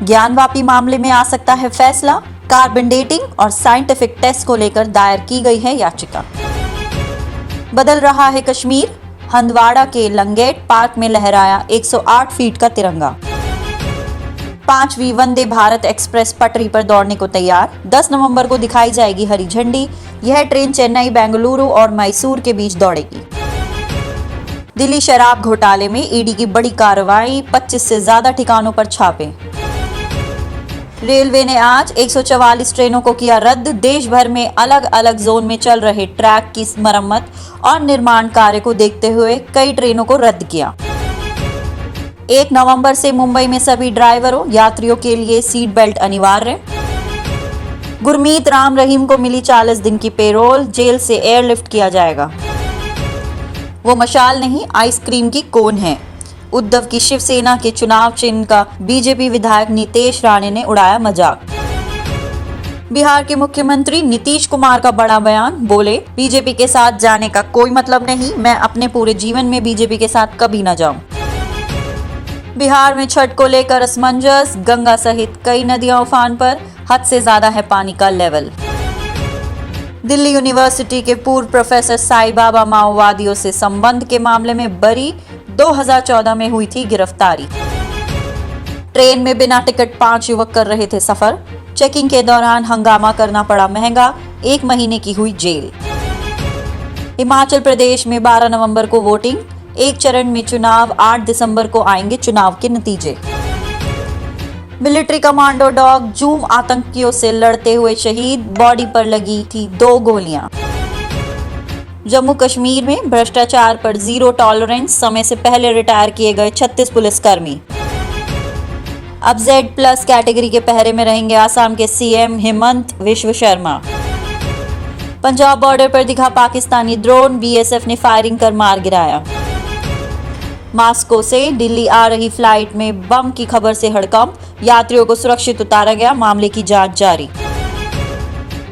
ज्ञानवापी मामले में आ सकता है फैसला। कार्बन डेटिंग और साइंटिफिक टेस्ट को लेकर दायर की गई है याचिका। बदल रहा है कश्मीर। हंदवाड़ा के लंगेट पार्क में लहराया 108 फीट का तिरंगा। 5वीं वंदे भारत एक्सप्रेस पटरी पर दौड़ने को तैयार। 10 नवंबर को दिखाई जाएगी हरी झंडी। यह ट्रेन चेन्नई, बेंगलुरु और मैसूर के बीच दौड़ेगी। दिल्ली शराब घोटाले में ईडी की बड़ी कार्रवाई। 25 से ज्यादा ठिकानों पर छापे। रेलवे ने आज 144 ट्रेनों को किया रद्द। देश भर में अलग अलग जोन में चल रहे ट्रैक की मरम्मत और निर्माण कार्य को देखते हुए कई ट्रेनों को रद्द किया। 1 नवंबर से मुंबई में सभी ड्राइवरों, यात्रियों के लिए सीट बेल्ट अनिवार्य। गुरमीत राम रहीम को मिली 40 दिन की पेरोल। जेल से एयरलिफ्ट किया जाएगा। वो मशाल नहीं, आइसक्रीम की कोन है। उद्धव की शिवसेना के चुनाव चिन्ह का बीजेपी विधायक नीतेश राणे ने उड़ाया मजाक। बिहार के मुख्यमंत्री नीतीश कुमार का बड़ा बयान। बोले, बीजेपी के साथ जाने का कोई मतलब नहीं। मैं अपने पूरे जीवन में बीजेपी के साथ कभी न जाऊं। बिहार में छठ को लेकर असमंजस। गंगा सहित कई नदियां उफान पर। हद से ज्यादा है पानी का लेवल। दिल्ली यूनिवर्सिटी के पूर्व प्रोफेसर साई बाबा माओवादियों से संबंध के मामले में बरी। 2014 में हुई थी गिरफ्तारी। ट्रेन में बिना टिकट 5 युवक कर रहे थे सफर। चेकिंग के दौरान हंगामा करना पड़ा महंगा। 1 महीने की हुई जेल। हिमाचल प्रदेश में 12 नवंबर को वोटिंग। 1 चरण में चुनाव। 8 दिसंबर को आएंगे चुनाव के नतीजे। मिलिट्री कमांडो डॉग जूम आतंकियों से लड़ते हुए शहीद। बॉडी पर लगी थी 2 गोलियां। जम्मू कश्मीर में भ्रष्टाचार पर जीरो टॉलरेंस। समय से पहले रिटायर किए गए 36 पुलिसकर्मी। अब Z+ कैटेगरी के पहरे में रहेंगे आसाम के सीएम हेमंत विश्व शर्मा। पंजाब बॉर्डर पर दिखा पाकिस्तानी ड्रोन। बीएसएफ ने फायरिंग कर मार गिराया। मास्को से दिल्ली आ रही फ्लाइट में बम की खबर से हड़कंप। यात्रियों को सुरक्षित उतारा गया। मामले की जांच जारी।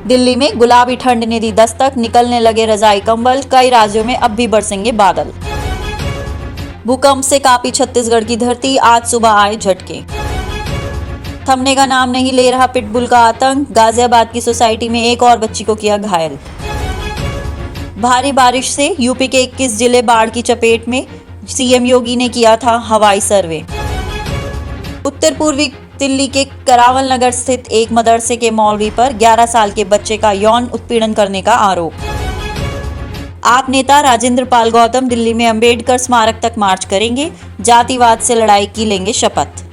दिल्ली में गुलाबी ठंड ने दी दस्तक। निकलने लगे रजाई कंबल। कई राज्यों में अब भी बरसेंगे बादल। भूकंप से कांपी छत्तीसगढ़ की धरती। आज सुबह आए झटके। थमने का नाम नहीं ले रहा पिटबुल का आतंक। गाजियाबाद की सोसाइटी में एक और बच्ची को किया घायल। भारी बारिश से यूपी के 21 जिले बाढ़ की चपेट में। सीएम योगी ने किया था हवाई सर्वे। उत्तर पूर्वी दिल्ली के करावल नगर स्थित एक मदरसे के मौलवी पर 11 साल के बच्चे का यौन उत्पीड़न करने का आरोप। आप नेता राजेंद्र पाल गौतम दिल्ली में अंबेडकर स्मारक तक मार्च करेंगे। जातिवाद से लड़ाई की लेंगे शपथ।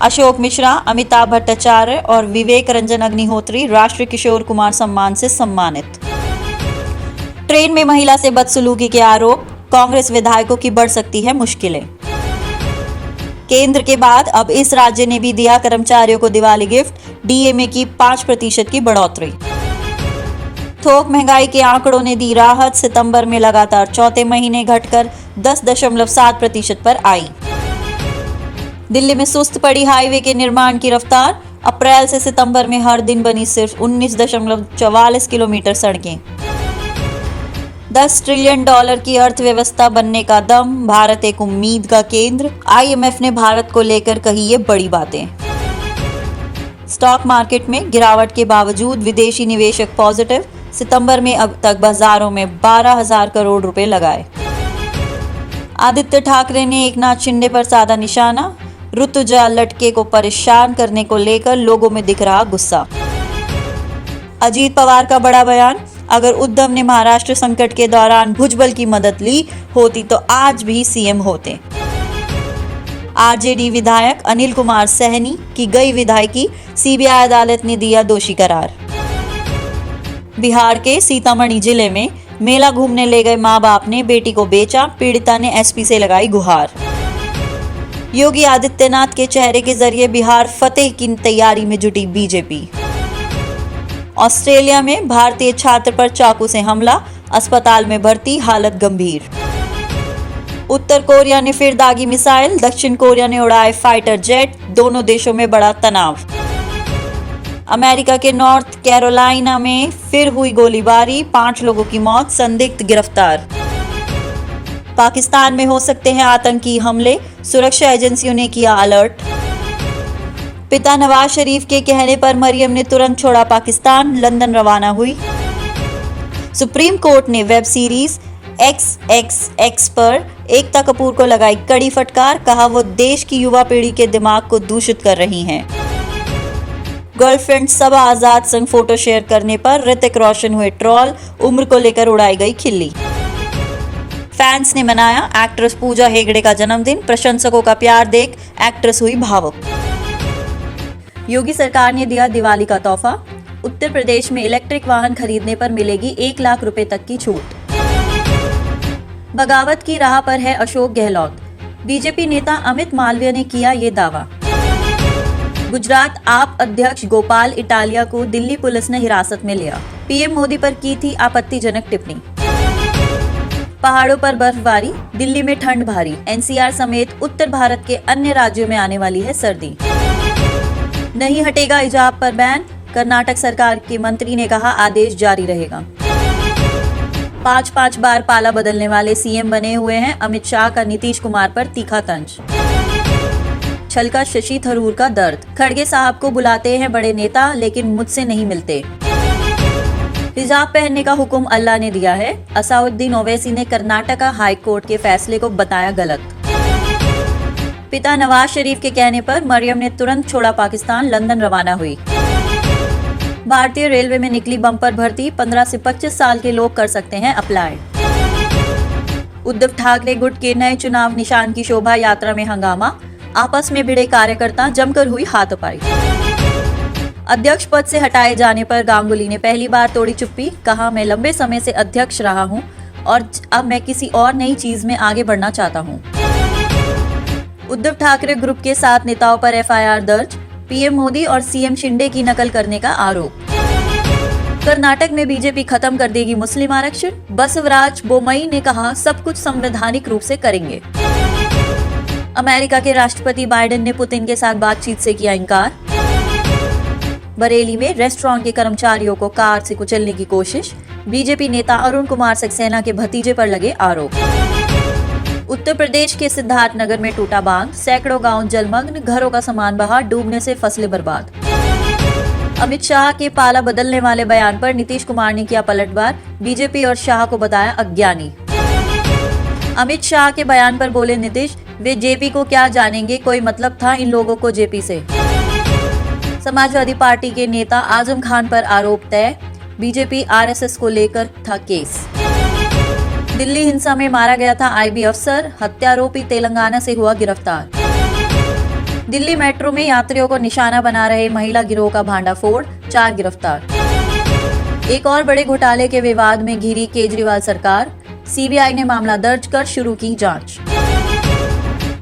अशोक मिश्रा, अमिताभ भट्टाचार्य और विवेक रंजन अग्निहोत्री राष्ट्रीय किशोर कुमार सम्मान से सम्मानित। ट्रेन में महिला से बदसलूकी के आरोप। कांग्रेस विधायकों की बढ़ सकती है मुश्किलें। केंद्र के बाद अब इस राज्य ने भी दिया कर्मचारियों को दिवाली गिफ्ट। डीए में की 5% की बढ़ोतरी। थोक महंगाई के आंकड़ों ने दी राहत। सितंबर में लगातार चौथे महीने घटकर 10.7% पर आई। दिल्ली में सुस्त पड़ी हाईवे के निर्माण की रफ्तार। अप्रैल से सितंबर में हर दिन बनी सिर्फ 19.44 किलोमीटर सड़कें। $10 ट्रिलियन की अर्थव्यवस्था बनने का दम। भारत एक उम्मीद का केंद्र। आईएमएफ ने भारत को लेकर कही ये बड़ी बातें। स्टॉक मार्केट में गिरावट के बावजूद विदेशी निवेशक पॉजिटिव। सितंबर में अब तक बाजारों में 12,000 करोड़ रुपए लगाए। आदित्य ठाकरे ने एकनाथ शिंदे पर साधा निशाना। ऋतुजा लटके को परेशान करने को लेकर लोगों में दिख रहा गुस्सा। अजीत पवार का बड़ा बयान। अगर उद्धव ने महाराष्ट्र संकट के दौरान भुजबल की मदद ली होती तो आज भी सीएम होते। आरजेडी विधायक अनिल कुमार सहनी की गई विधायकी। सीबीआई अदालत ने दिया दोषी करार। बिहार के सीतामढ़ी जिले में मेला घूमने ले गए मां बाप ने बेटी को बेचा। पीड़िता ने एसपी से लगाई गुहार। योगी आदित्यनाथ के चेहरे के जरिए बिहार फतेह की तैयारी में जुटी बीजेपी। ऑस्ट्रेलिया में भारतीय छात्र पर चाकू से हमला। अस्पताल में भर्ती, हालत गंभीर। उत्तर कोरिया ने फिर दागी मिसाइल। दक्षिण कोरिया ने उड़ाए फाइटर जेट। दोनों देशों में बड़ा तनाव। अमेरिका के नॉर्थ कैरोलिना में फिर हुई गोलीबारी। 5 लोगों की मौत, संदिग्ध गिरफ्तार। पाकिस्तान में हो सकते हैं आतंकी हमले। सुरक्षा एजेंसियों ने किया अलर्ट। पिता नवाज शरीफ के कहने पर मरियम ने तुरंत छोड़ा पाकिस्तान, लंदन रवाना हुई। सुप्रीम कोर्ट ने वेब सीरीज XXX पर एकता कपूर को लगाई कड़ी फटकार, कहा वो देश की युवा पीढ़ी के दिमाग को दूषित कर रही हैं। गर्लफ्रेंड सबा आजाद संग फोटो शेयर करने पर ऋतिक रोशन हुए ट्रोल, उम्र को लेकर उड़ाई गई खिल्ली। फैंस ने मनाया एक्ट्रेस पूजा हेगड़े का जन्मदिन, प्रशंसकों का प्यार देख एक्ट्रेस हुई भावुक। योगी सरकार ने दिया दिवाली का तोहफा, उत्तर प्रदेश में इलेक्ट्रिक वाहन खरीदने पर मिलेगी 1 लाख रुपए तक की छूट। बगावत की राह पर है अशोक गहलोत, बीजेपी नेता अमित मालवीय ने किया ये दावा। गुजरात आप अध्यक्ष गोपाल इटालिया को दिल्ली पुलिस ने हिरासत में लिया, पीएम मोदी पर की थी आपत्तिजनक टिप्पणी। पहाड़ों पर बर्फबारी, दिल्ली में ठंड भारी, एनसीआर समेत उत्तर भारत के अन्य राज्यों में आने वाली है सर्दी। नहीं हटेगा हिजाब पर बैन, कर्नाटक सरकार के मंत्री ने कहा आदेश जारी रहेगा। 5 बार पाला बदलने वाले सीएम बने हुए हैं अमित शाह का नीतीश कुमार पर तीखा तंज। छलका शशि थरूर का दर्द, खड़गे साहब को बुलाते हैं बड़े नेता लेकिन मुझसे नहीं मिलते। हिजाब पहनने का हुक्म अल्लाह ने दिया है, असाउद्दीन ओवैसी ने कर्नाटक हाई कोर्ट के फैसले को बताया गलत। पिता नवाज शरीफ के कहने पर मरियम ने तुरंत छोड़ा पाकिस्तान, लंदन रवाना हुई। भारतीय रेलवे में निकली बम्पर भर्ती, 15 से 25 साल के लोग कर सकते हैं अप्लाई। उद्धव ठाकरे गुट के नए चुनाव निशान की शोभा यात्रा में हंगामा, आपस में भिड़े कार्यकर्ता, जमकर हुई हाथापाई। अध्यक्ष पद से हटाए जाने पर गांगुली ने पहली बार तोड़ी चुप्पी, कहा मैं लंबे समय से अध्यक्ष रहा हूं और अब मैं किसी और नई चीज में आगे बढ़ना चाहता हूं। उद्धव ठाकरे ग्रुप के 7 नेताओं पर एफआईआर दर्ज, पीएम मोदी और सीएम शिंदे की नकल करने का आरोप। कर्नाटक में बीजेपी खत्म कर देगी मुस्लिम आरक्षण, बसवराज बोमई ने कहा सब कुछ संवैधानिक रूप से करेंगे। अमेरिका के राष्ट्रपति बाइडेन ने पुतिन के साथ बातचीत से किया इनकार। बरेली में रेस्टोरेंट के कर्मचारियों को कार से कुचलने की कोशिश, बीजेपी नेता अरुण कुमार सक्सेना के भतीजे पर लगे आरोप। उत्तर प्रदेश के सिद्धार्थनगर में टूटा बांध, सैकड़ों गांव जलमग्न, घरों का सामान बहा, डूबने से फसलें बर्बाद। अमित शाह के पाला बदलने वाले बयान पर नीतीश कुमार ने किया पलटवार, बीजेपी और शाह को बताया अज्ञानी। अमित शाह के बयान पर बोले नीतीश, वे जेपी को क्या जानेंगे, कोई मतलब था इन लोगों को जेपी से। समाजवादी पार्टी के नेता आजम खान पर आरोप तय, बीजेपी आरएसएस को लेकर था केस। दिल्ली हिंसा में मारा गया था आईबी अफसर, हत्यारोपी तेलंगाना से हुआ गिरफ्तार। दिल्ली मेट्रो में यात्रियों को निशाना बना रहे महिला गिरोह का भांडाफोड़, 4 गिरफ्तार। एक और बड़े घोटाले के विवाद में घिरी केजरीवाल सरकार, सीबीआई ने मामला दर्ज कर शुरू की जांच।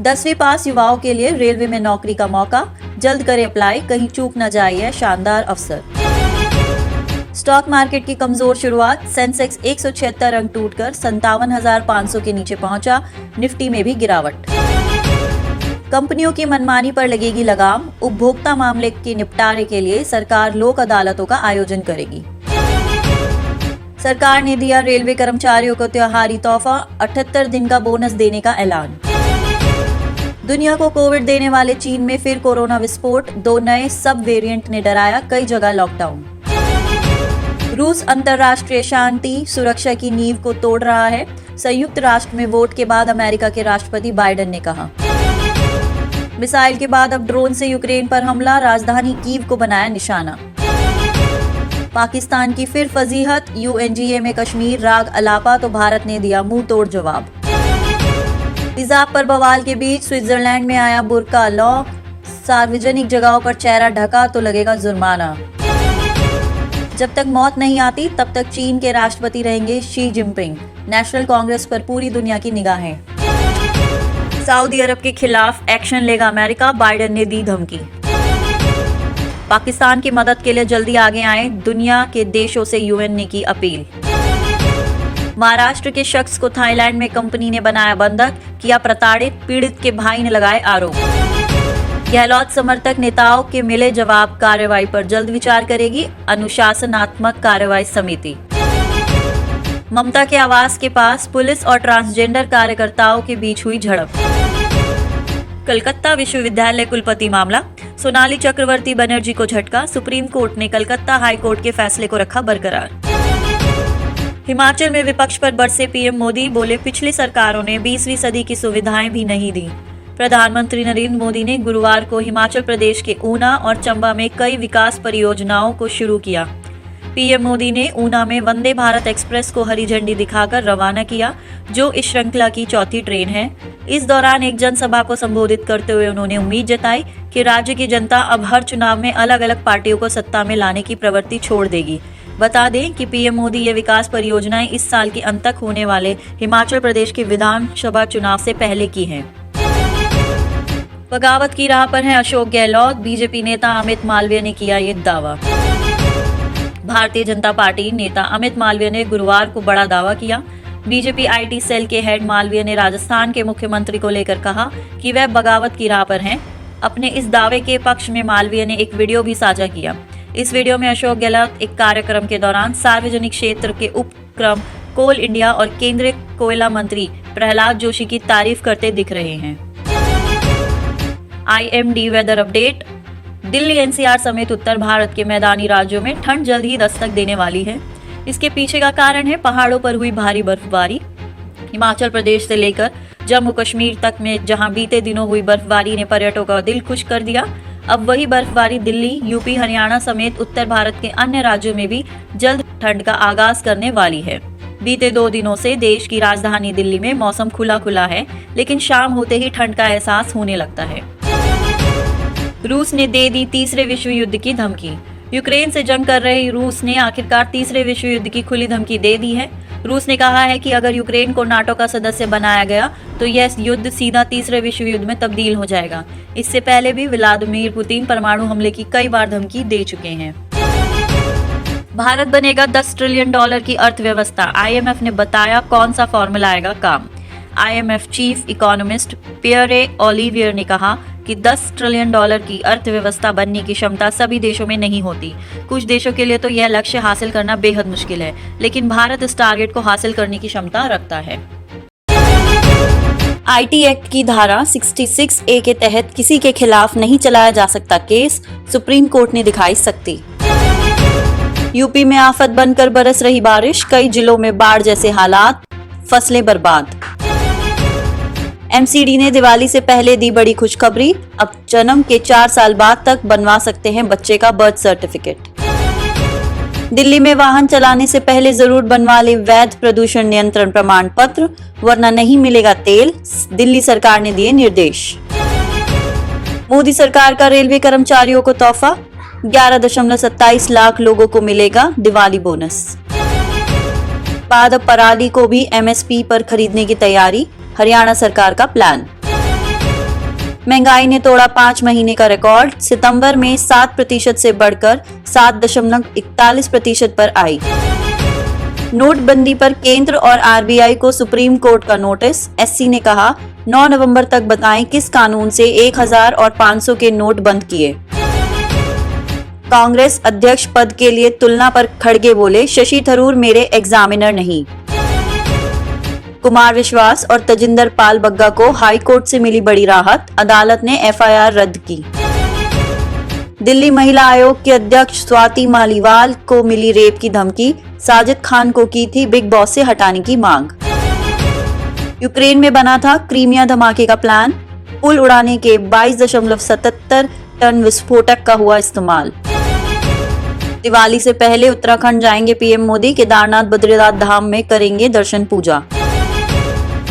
10वीं पास युवाओं के लिए रेलवे में नौकरी का मौका, जल्द करें अप्लाई, कहीं चूक न जाए शानदार अवसर। स्टॉक मार्केट की कमजोर शुरुआत, सेंसेक्स 176 अंक टूटकर 57,500 के नीचे पहुंचा, निफ्टी में भी गिरावट। कंपनियों की मनमानी पर लगेगी लगाम, उपभोक्ता मामले के निपटारे के लिए सरकार लोक अदालतों का आयोजन करेगी। सरकार ने दिया रेलवे कर्मचारियों को त्योहारी तोहफा, 78 दिन का बोनस देने का ऐलान। दुनिया को कोविड देने वाले चीन में फिर कोरोना विस्फोट, 2 नए सब वेरिएंट ने डराया, कई जगह लॉकडाउन। रूस अंतर्राष्ट्रीय शांति सुरक्षा की नींव को तोड़ रहा है, संयुक्त राष्ट्र में वोट के बाद अमेरिका के राष्ट्रपति बाइडेन ने कहा। मिसाइल के बाद अब ड्रोन से यूक्रेन पर हमला, राजधानी कीव को बनाया निशाना। पाकिस्तान की फिर फजीहत, यूएनजीए में कश्मीर राग अलापा तो भारत ने दिया मुंह तोड़ जवाब। हिजाब पर बवाल के बीच स्विट्जरलैंड में आया बुर्का लॉ, सार्वजनिक जगहों पर चेहरा ढका तो लगेगा जुर्माना। जब तक मौत नहीं आती तब तक चीन के राष्ट्रपति रहेंगे शी जिनपिंग, नेशनल कांग्रेस पर पूरी दुनिया की निगाहें। सऊदी अरब के खिलाफ एक्शन लेगा अमेरिका, बाइडेन ने दी धमकी। पाकिस्तान की मदद के लिए जल्दी आगे आए, दुनिया के देशों से यूएन ने की अपील। महाराष्ट्र के शख्स को थाईलैंड में कंपनी ने बनाया बंधक, किया प्रताड़ित, पीड़ित के भाई ने लगाए आरोप। गहलोत समर्थक नेताओं के मिले जवाब, कार्रवाई पर जल्द विचार करेगी अनुशासनात्मक कार्रवाई समिति। ममता के आवास के पास पुलिस और ट्रांसजेंडर कार्यकर्ताओं के बीच हुई झड़प। कलकत्ता विश्वविद्यालय कुलपति मामला, सोनाली चक्रवर्ती बनर्जी को झटका, सुप्रीम कोर्ट ने कलकत्ता हाई कोर्ट के फैसले को रखा बरकरार। हिमाचल में विपक्ष पर बरसे पीएम मोदी, बोले पिछली सरकारों ने 20वीं सदी की सुविधाएं भी नहीं दी। प्रधानमंत्री नरेंद्र मोदी ने गुरुवार को हिमाचल प्रदेश के ऊना और चंबा में कई विकास परियोजनाओं को शुरू किया। पीएम मोदी ने ऊना में वंदे भारत एक्सप्रेस को हरी झंडी दिखाकर रवाना किया, जो इस श्रृंखला की चौथी ट्रेन है। इस दौरान एक जनसभा को संबोधित करते हुए उन्होंने उम्मीद जताई कि राज्य की जनता अब हर चुनाव में अलग अलग पार्टियों को सत्ता में लाने की प्रवृत्ति छोड़ देगी। बता दें कि पीएम मोदी ये विकास परियोजनाएं इस साल के अंत तक होने वाले हिमाचल प्रदेश के विधानसभा चुनाव से पहले की हैं। बगावत की राह पर हैं अशोक गहलोत, बीजेपी नेता अमित मालवीय ने किया ये दावा। भारतीय जनता पार्टी नेता अमित मालवीय ने गुरुवार को बड़ा दावा किया। बीजेपी आईटी सेल के हेड मालवीय ने राजस्थान के मुख्यमंत्री को लेकर कहा कि वह बगावत की राह पर हैं। अपने इस दावे के पक्ष में मालवीय ने एक वीडियो भी साझा किया। इस वीडियो में अशोक गहलोत एक कार्यक्रम के दौरान सार्वजनिक क्षेत्र के उपक्रम कोल इंडिया और केंद्रीय कोयला मंत्री प्रहलाद जोशी की तारीफ करते दिख रहे हैं। IMD weather update, Delhi NCR समेत उत्तर भारत के मैदानी राज्यों में ठंड जल्द ही दस्तक देने वाली है। इसके पीछे का कारण है पहाड़ों पर हुई भारी बर्फबारी। हिमाचल प्रदेश से लेकर जम्मू कश्मीर तक में जहां बीते दिनों हुई बर्फबारी ने पर्यटकों का दिल खुश कर दिया, अब वही बर्फबारी दिल्ली, यूपी, हरियाणा समेत उत्तर भारत के अन्य राज्यों में भी जल्द ठंड का आगाज करने वाली है। बीते 2 दिनों से देश की राजधानी दिल्ली में मौसम खुला है, लेकिन शाम होते ही ठंड का एहसास होने लगता है। रूस ने दे दी तीसरे विश्व युद्ध की धमकी। यूक्रेन से जंग कर रहे रूस ने आखिरकार तीसरे विश्व युद्ध की खुली धमकी दे दी है। रूस ने कहा है कि अगर यूक्रेन को नाटो का सदस्य बनाया गया तो यह युद्ध सीधा तीसरे विश्व युद्ध में तब्दील हो जाएगा। इससे पहले भी व्लादिमीर पुतिन परमाणु हमले की कई बार धमकी दे चुके हैं। भारत बनेगा $10 ट्रिलियन की अर्थव्यवस्था, IMF ने बताया कौन सा फॉर्मूला आएगा काम। IMF chief economist Pierre Olivier ने कहा कि $10 ट्रिलियन की अर्थव्यवस्था बनने की क्षमता सभी देशों में नहीं होती। कुछ देशों के लिए तो यह लक्ष्य हासिल करना बेहद मुश्किल है, लेकिन भारत इस टारगेट को हासिल करने की क्षमता रखता है। IT एक्ट की धारा 66A के तहत किसी के खिलाफ नहीं चलाया जा सकता केस, सुप्रीम कोर्ट ने दिखाई सख्ती। यूपी में आफत बनकर बरस रही बारिश, कई जिलों में बाढ़ जैसे हालात, फसलें बर्बाद। MCD ने दिवाली से पहले दी बड़ी खुशखबरी, अब जन्म के 4 साल बाद तक बनवा सकते हैं बच्चे का बर्थ सर्टिफिकेट। दिल्ली में वाहन चलाने से पहले जरूर बनवा ले वैध प्रदूषण नियंत्रण प्रमाण पत्र, वरना नहीं मिलेगा तेल, दिल्ली सरकार ने दिए निर्देश। मोदी सरकार का रेलवे कर्मचारियों को तोहफा, 11.27 लाख लोगों को मिलेगा दिवाली बोनस। पादप पराली को भी MSP पर खरीदने की तैयारी, हरियाणा सरकार का प्लान। महंगाई ने तोड़ा 5 महीने का रिकॉर्ड, सितंबर में 7% से बढ़कर 7.41% पर आई। नोटबंदी पर केंद्र और RBI को सुप्रीम कोर्ट का नोटिस, SC ने कहा 9 नवंबर तक बताएं किस कानून से 1000 और 500 के नोट बंद किए। कांग्रेस अध्यक्ष पद के लिए तुलना पर खड़गे बोले, शशि थरूर मेरे एग्जामिनर नहीं। कुमार विश्वास और तजिंदर पाल बग्गा को हाई कोर्ट से मिली बड़ी राहत, अदालत ने FIR रद्द की। दिल्ली महिला आयोग के अध्यक्ष स्वाति मालीवाल को मिली रेप की धमकी, साजिद खान को की थी बिग बॉस से हटाने की मांग। यूक्रेन में बना था क्रीमिया धमाके का प्लान, पुल उड़ाने के 22.77 टन विस्फोटक का हुआ इस्तेमाल। दिवाली से पहले उत्तराखंड जाएंगे पीएम मोदी, केदारनाथ बद्रीनाथ धाम में करेंगे दर्शन पूजा।